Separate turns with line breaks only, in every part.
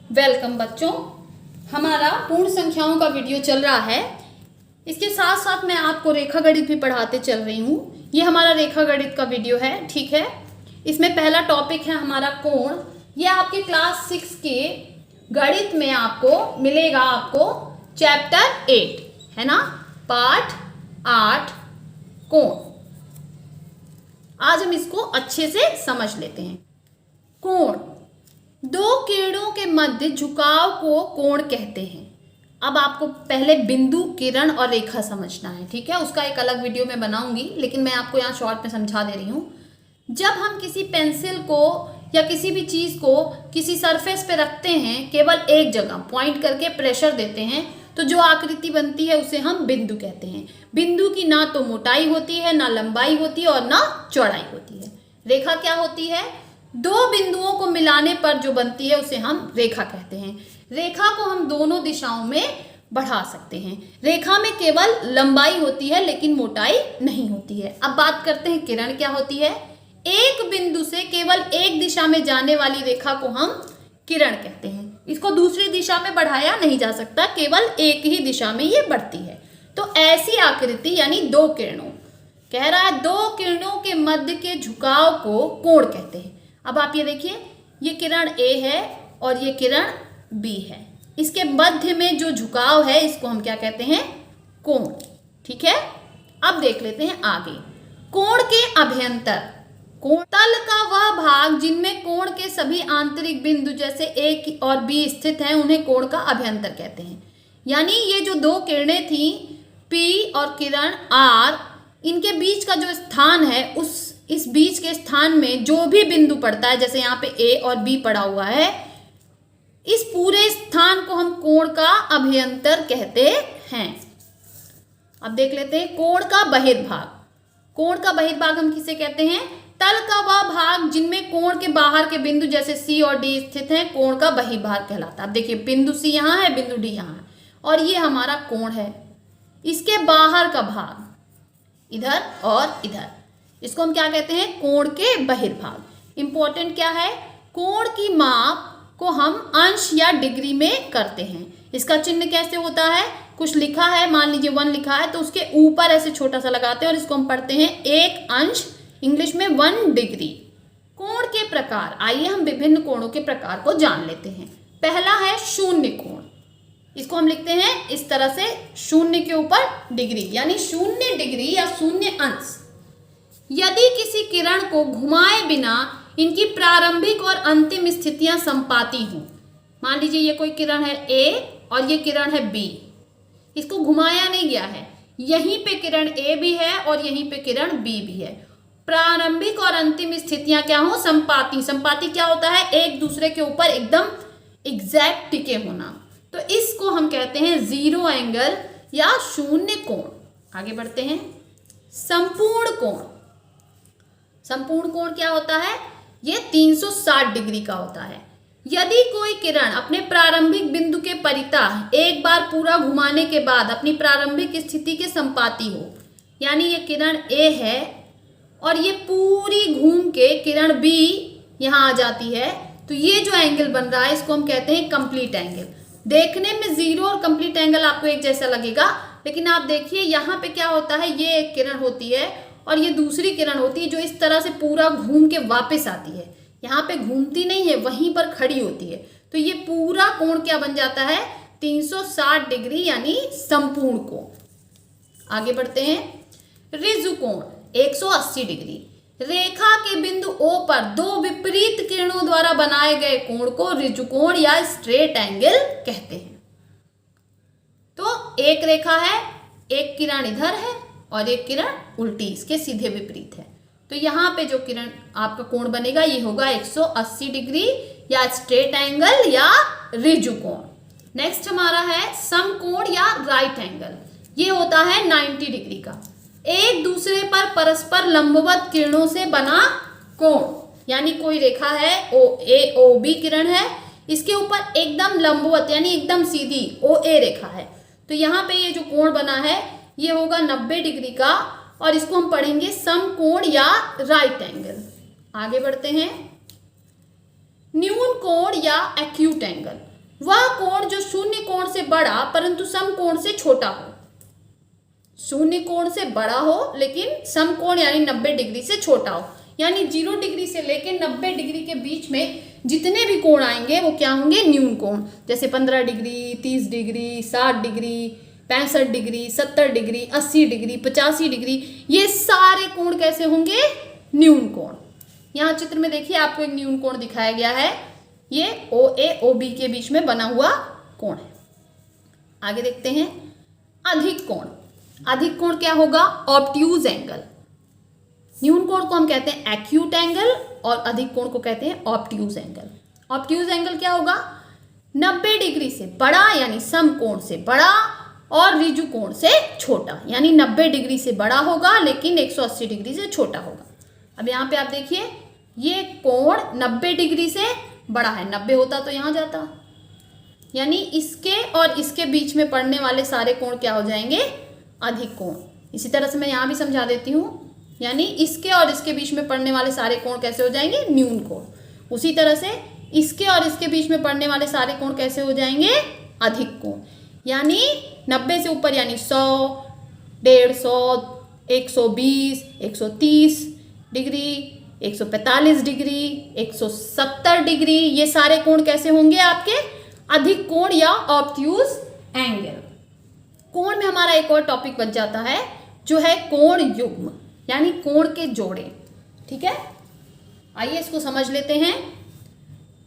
Welcome बच्चों, हमारा पूर्ण संख्याओं का वीडियो चल रहा है। इसके साथ साथ मैं आपको रेखा गणित भी पढ़ाते चल रही हूँ। ये हमारा रेखा गणित का वीडियो है, ठीक है। इसमें पहला टॉपिक है हमारा कोण। ये आपके क्लास 6 के गणित में आपको मिलेगा, आपको चैप्टर 8 है ना, पाठ 8 कोण। आज हम इसको अच्छे से समझ लेते हैं। कोण, दो किरणों के मध्य झुकाव को कोण कहते हैं। अब आपको पहले बिंदु, किरण और रेखा समझना है, ठीक है। उसका एक अलग वीडियो में बनाऊंगी, लेकिन मैं आपको यहाँ शॉर्ट में समझा दे रही हूँ। जब हम किसी पेंसिल को या किसी भी चीज को किसी सरफेस पे रखते हैं, केवल एक जगह पॉइंट करके प्रेशर देते हैं, तो जो आकृति बनती है उसे हम बिंदु कहते हैं। बिंदु की ना तो मोटाई होती है, ना लंबाई होती है और ना चौड़ाई होती है। रेखा क्या होती है? दो बिंदुओं को मिलाने पर जो बनती है उसे हम रेखा कहते हैं। रेखा को हम दोनों दिशाओं में बढ़ा सकते हैं। रेखा में केवल लंबाई होती है लेकिन मोटाई नहीं होती है। अब बात करते हैं किरण क्या होती है। एक बिंदु से केवल एक दिशा में जाने वाली रेखा को हम किरण कहते हैं। इसको दूसरी दिशा में बढ़ाया नहीं जा सकता, केवल एक ही दिशा में ये बढ़ती है। तो ऐसी आकृति यानी दो किरणों, कह रहा है दो किरणों के मध्य के झुकाव को कोण कहते हैं। अब आप ये देखिए, ये किरण A है और ये किरण B है। इसके मध्य में जो झुकाव है इसको हम क्या कहते हैं? कोण, ठीक है। अब देख लेते हैं आगे। कोण के अभ्यंतर, कोण तल का वह भाग जिनमें कोण के सभी आंतरिक बिंदु जैसे A और B स्थित हैं उन्हें कोण का अभ्यंतर कहते हैं। यानी ये जो दो किरणें थी P और किरण R, इनके बीच का जो स्थान है, इस बीच के स्थान में जो भी बिंदु पड़ता है, जैसे यहाँ पे A और B पड़ा हुआ है, इस पूरे स्थान को हम कोण का अभ्यंतर कहते हैं। अब देख लेते हैं कोण का बहिर्भाग। कोण का बहिर्भाग हम किसे कहते हैं? तल का वह भाग जिनमें कोण के बाहर के बिंदु जैसे C और D स्थित हैं, कोण का बहिर्भाग कहलाता है। अब देखिए, बिंदु C यहाँ है, बिंदु D यहाँ है और ये हमारा कोण है। इसके बाहर का भाग इधर और इधर, इसको हम क्या कहते हैं? कोण के बहिर्भाग। इंपॉर्टेंट क्या है? कोण की माप को हम अंश या डिग्री में करते हैं। इसका चिन्ह कैसे होता है? कुछ लिखा है, मान लीजिए 1 लिखा है, तो उसके ऊपर ऐसे छोटा सा लगाते हैं और इसको हम पढ़ते हैं 1 अंश, इंग्लिश में 1 डिग्री। कोण के प्रकार, आइए हम विभिन्न कोणों के प्रकार को जान लेते हैं। पहला है शून्य कोण। इसको हम लिखते हैं इस तरह से, शून्य के ऊपर डिग्री, यानी 0 डिग्री या 0 अंश। यदि किसी किरण को घुमाए बिना इनकी प्रारंभिक और अंतिम स्थितियां संपाती हों, मान लीजिए ये कोई किरण है A और ये किरण है B, इसको घुमाया नहीं गया है, यहीं पे किरण A भी है और यहीं पे किरण B भी है। प्रारंभिक और अंतिम स्थितियां क्या हो? संपाती। संपाती क्या होता है? एक दूसरे के ऊपर एकदम एग्जैक्ट टिके होना। तो इसको हम कहते हैं जीरो एंगल या शून्य कोण। आगे बढ़ते हैं। संपूर्ण कोण। संपूर्ण कोण क्या होता है? ये 360 डिग्री का होता है। यदि कोई किरण अपने प्रारंभिक बिंदु के परितः एक बार पूरा घुमाने के बाद अपनी प्रारंभिक स्थिति के संपाती हो, यानी ये किरण A है और ये पूरी घूम के किरण B यहाँ आ जाती है, तो ये जो एंगल बन रहा है इसको हम कहते हैं कंप्लीट एंगल। देखने में जीरो और कंप्लीट एंगल आपको एक जैसा लगेगा, लेकिन आप देखिए यहाँ पे क्या होता है, ये एक किरण होती है और ये दूसरी किरण होती है जो इस तरह से पूरा घूम के वापस आती है। यहाँ पे घूमती नहीं है, वहीं पर खड़ी होती है। तो ये पूरा कोण क्या बन जाता है? 360 डिग्री यानी संपूर्ण कोण। आगे बढ़ते हैं। ऋजु कोण 180 डिग्री। रेखा के बिंदु O पर दो विपरीत किरणों द्वारा बनाए गए कोण को ऋजु कोण या स्ट्रेट एंगल कहते हैं। तो एक रेखा है, एक किरण इधर है और एक किरण उल्टी इसके सीधे विपरीत है, तो यहाँ पे जो किरण आपका कोण बनेगा ये होगा 180 डिग्री या स्ट्रेट एंगल या ऋजु कोण। नेक्स्ट हमारा है समकोण या राइट एंगल। ये होता है 90 डिग्री का। एक दूसरे पर परस्पर लंबवत किरणों से बना कोण, यानी कोई रेखा है OB किरण है, इसके ऊपर एकदम लंबवत यानी एकदम सीधी OA रेखा है, तो यहाँ पे ये जो कोण बना है ये होगा 90 डिग्री का और इसको हम पढ़ेंगे समकोण या राइट एंगल। आगे बढ़ते हैं। न्यून कोण या एक्यूट एंगल। वह कोण जो शून्य कोण से बड़ा परंतु समकोण से छोटा हो। शून्य कोण से बड़ा हो लेकिन समकोण यानी 90 डिग्री से छोटा हो, यानी 0 डिग्री से लेकर 90 डिग्री के बीच में जितने भी कोण आएंगे वो क्या होंगे, न्यून कोण। जैसे 15 degree, 30 degree, 60 degree, 65 degree, 70 degree, 80 degree, 85 degree, ये सारे कोण कैसे होंगे, न्यून कोण। यहाँ चित्र में देखिए आपको एक न्यून कोण दिखाया गया है, ये OA OB के बीच में बना हुआ कोण है। आगे देखते हैं अधिक कोण। अधिक कोण क्या होगा, ऑब्ट्यूज एंगल। न्यून कोण को हम कहते हैं एक्यूट एंगल और अधिक कोण को कहते हैं ऑब्ट्यूज एंगल। ऑब्ट्यूज एंगल क्या होगा, 90 डिग्री से बड़ा यानी समकोण से बड़ा और ऋजु कोण से छोटा, यानी 90 डिग्री से बड़ा होगा लेकिन 180 डिग्री से छोटा होगा। अब यहाँ पे आप देखिए ये कोण 90 डिग्री से बड़ा है, 90 होता तो यहाँ जाता, यानी इसके और इसके बीच में पड़ने वाले सारे कोण क्या हो जाएंगे, अधिक कोण। इसी तरह से मैं यहाँ भी समझा देती हूँ, यानी इसके और इसके बीच में पड़ने वाले सारे कोण कैसे हो जाएंगे, न्यून कोण। उसी तरह से इसके और इसके बीच में पड़ने वाले सारे कोण कैसे हो जाएंगे, अधिक कोण। यानी 90 से ऊपर यानी 100, 150, 120, 130 डिग्री, 145 डिग्री, 170 डिग्री, ये सारे कोण कैसे होंगे आपके, अधिक कोण या ऑब्ट्यूज एंगल। कोण में हमारा एक और टॉपिक बच जाता है जो है कोण युग्म, यानी कोण के जोड़े। ठीक है, आइए इसको समझ लेते हैं।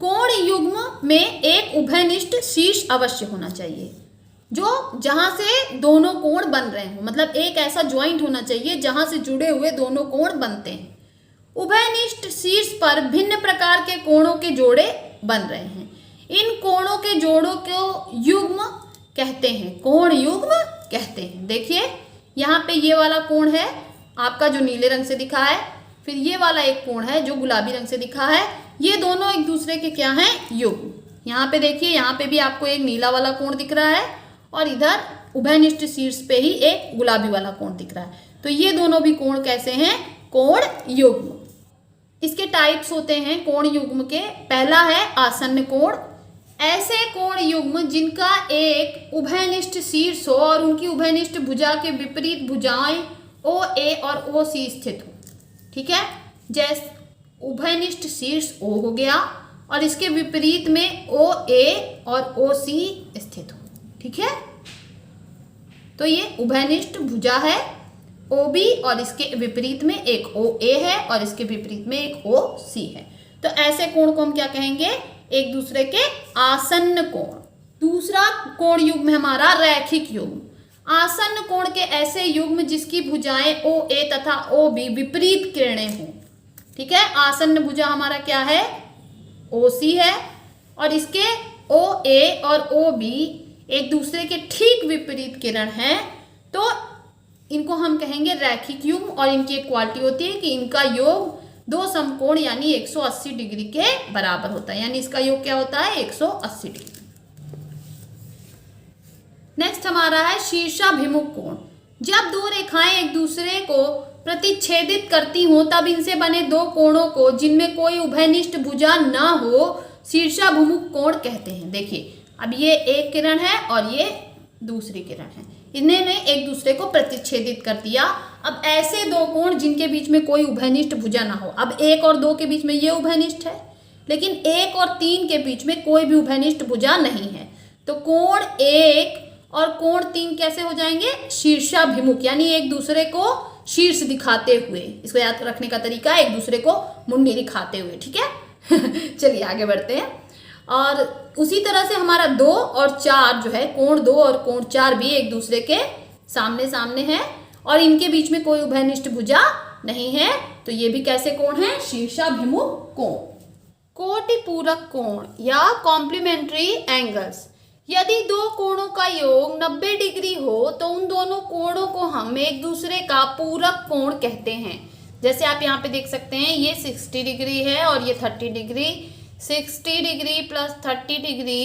कोण युग्म में एक उभयनिष्ठ शीर्ष अवश्य होना चाहिए, जो जहां से दोनों कोण बन रहे हो, मतलब एक ऐसा ज्वाइंट होना चाहिए जहां से जुड़े हुए दोनों कोण बनते हैं। उभयनिष्ठ शीर्ष पर भिन्न प्रकार के कोणों के जोड़े बन रहे हैं। इन कोणों के जोड़ों को युग्म कहते हैं, कोण युग्म कहते हैं। देखिए यहाँ पे ये वाला कोण है आपका जो नीले रंग से दिखा है, फिर ये वाला एक कोण है जो गुलाबी रंग से दिखा है, ये दोनों एक दूसरे के क्या हैं, युग्म। यहाँ पे देखिए, यहाँ पे भी आपको एक नीला वाला कोण दिख रहा है और इधर उभयनिष्ठ शीर्ष पे ही एक गुलाबी वाला कोण दिख रहा है, तो ये दोनों भी कोण कैसे हैं, कोण युग्म। इसके टाइप्स होते हैं कोण युग्म के। पहला है आसन्न कोण। ऐसे कोण युग्म जिनका एक उभयनिष्ठ शीर्ष हो और उनकी उभयनिष्ठ भुजा के विपरीत भुजाएं OA और OC स्थित हो। ठीक है, जैसे उभयनिष्ठ शीर्ष O हो गया और इसके विपरीत में OA और OC स्थित हो। ठीक है, तो ये उभयनिष्ठ भुजा है OB और इसके विपरीत में एक OA है और इसके विपरीत में एक OC है। तो ऐसे कोण को हम क्या कहेंगे, एक दूसरे के आसन्न कोण। दूसरा कोण युग्म है हमारा रैखिक युग्म। आसन्न कोण के ऐसे युग्म जिसकी भुजाएं OA तथा OB विपरीत किरणें हों। ठीक है, आसन्न भुजा हमारा क्या है, OC है और इसके OA और OB एक दूसरे के ठीक विपरीत किरण हैं, तो इनको हम कहेंगे रैखिक युग्म। और इनकी एक क्वालिटी होती है कि इनका योग दो समकोण यानी 180 डिग्री के बराबर होता है, यानी इसका योग क्या होता है, 180 डिग्री। नेक्स्ट हमारा है शीर्षाभिमुख कोण। जब दो रेखाएं एक दूसरे को प्रतिच्छेदित करती हों तब इनसे बने दो कोणों को जिनमें कोई उभयनिष्ठ भुजा न हो शीर्षाभिमुख कोण कहते हैं। देखिए अब ये एक किरण है और ये दूसरी किरण है, इन्होंने एक दूसरे को प्रतिच्छेदित कर दिया। अब ऐसे दो कोण जिनके बीच में कोई उभयनिष्ठ भुजा ना हो, अब 1 और 2 के बीच में ये उभयनिष्ठ है लेकिन 1 और 3 के बीच में कोई भी उभयनिष्ठ भुजा नहीं है, तो कोण 1 और कोण 3 कैसे हो जाएंगे, शीर्षाभिमुख, यानी एक दूसरे को शीर्ष दिखाते हुए। इसको याद रखने का तरीका है एक दूसरे को मुंडी दिखाते हुए। ठीक है चलिए आगे बढ़ते हैं। और उसी तरह से हमारा 2 और 4 जो है, कोण 2 और कोण 4 भी एक दूसरे के सामने सामने हैं और इनके बीच में कोई उभयनिष्ठ भुजा नहीं है, तो ये भी कैसे कोण है, शीर्षाभिमुख कोण। कोटिपूरक कोण या कॉम्प्लीमेंट्री एंगल्स। यदि दो कोणों का योग 90 डिग्री हो तो उन दोनों कोणों को हम एक दूसरे का पूरक कोण कहते हैं। जैसे आप यहाँ पे देख सकते हैं, ये 60 डिग्री है और ये 30 डिग्री। 60 डिग्री प्लस 30 डिग्री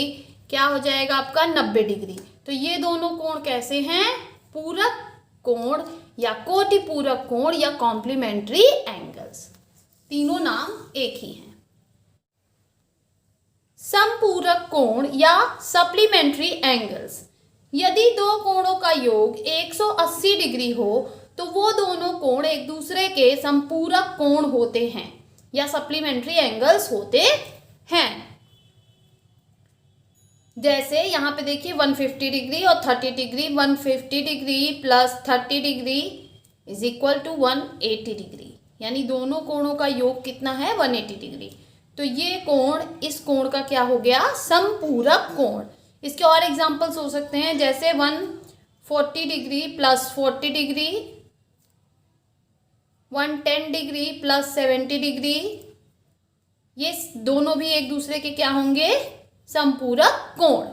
क्या हो जाएगा आपका 90 डिग्री। तो ये दोनों कोण कैसे हैं, पूरक कोण या कोटिपूरक कोण या कॉम्प्लीमेंट्री एंगल्स। तीनों नाम एक ही हैं। समपूरक कोण या सप्लीमेंट्री एंगल्स। यदि दो कोणों का योग 180 डिग्री हो तो वो दोनों कोण एक दूसरे के संपूरक कोण होते हैं या सप्लीमेंट्री एंगल्स होते हैं। जैसे यहाँ पे देखिए 150 डिग्री और 30 degree, 150 degree plus 30 degree is equal to 180 degree, यानी दोनों कोणों का योग कितना है 180 डिग्री। तो ये कोण इस कोण का क्या हो गया, समपूरक कोण। इसके और एग्जांपल्स हो सकते हैं, जैसे 140 degree plus 40 degree, 110 degree plus 70 degree, ये दोनों भी एक दूसरे के क्या होंगे, समपूरक कोण।